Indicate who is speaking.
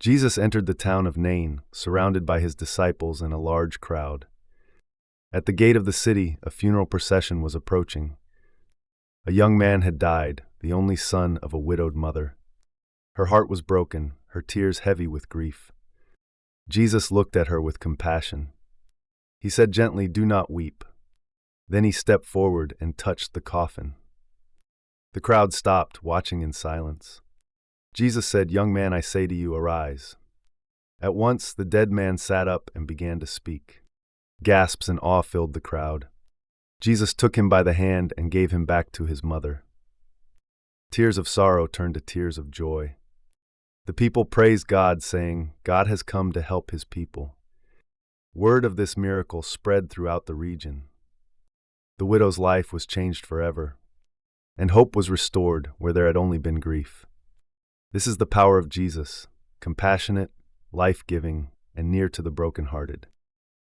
Speaker 1: Jesus entered the town of Nain, surrounded by his disciples and a large crowd. At the gate of the city, a funeral procession was approaching. A young man had died, the only son of a widowed mother. Her heart was broken, her tears heavy with grief. Jesus looked at her with compassion. He said gently, "Do not weep." Then he stepped forward and touched the coffin. The crowd stopped, watching in silence. Jesus said, "Young man, I say to you, arise." At once, the dead man sat up and began to speak. Gasps and awe filled the crowd. Jesus took him by the hand and gave him back to his mother. Tears of sorrow turned to tears of joy. The people praised God, saying, "God has come to help his people." Word of this miracle spread throughout the region. The widow's life was changed forever, and hope was restored where there had only been grief. This is the power of Jesus, compassionate, life-giving, and near to the brokenhearted.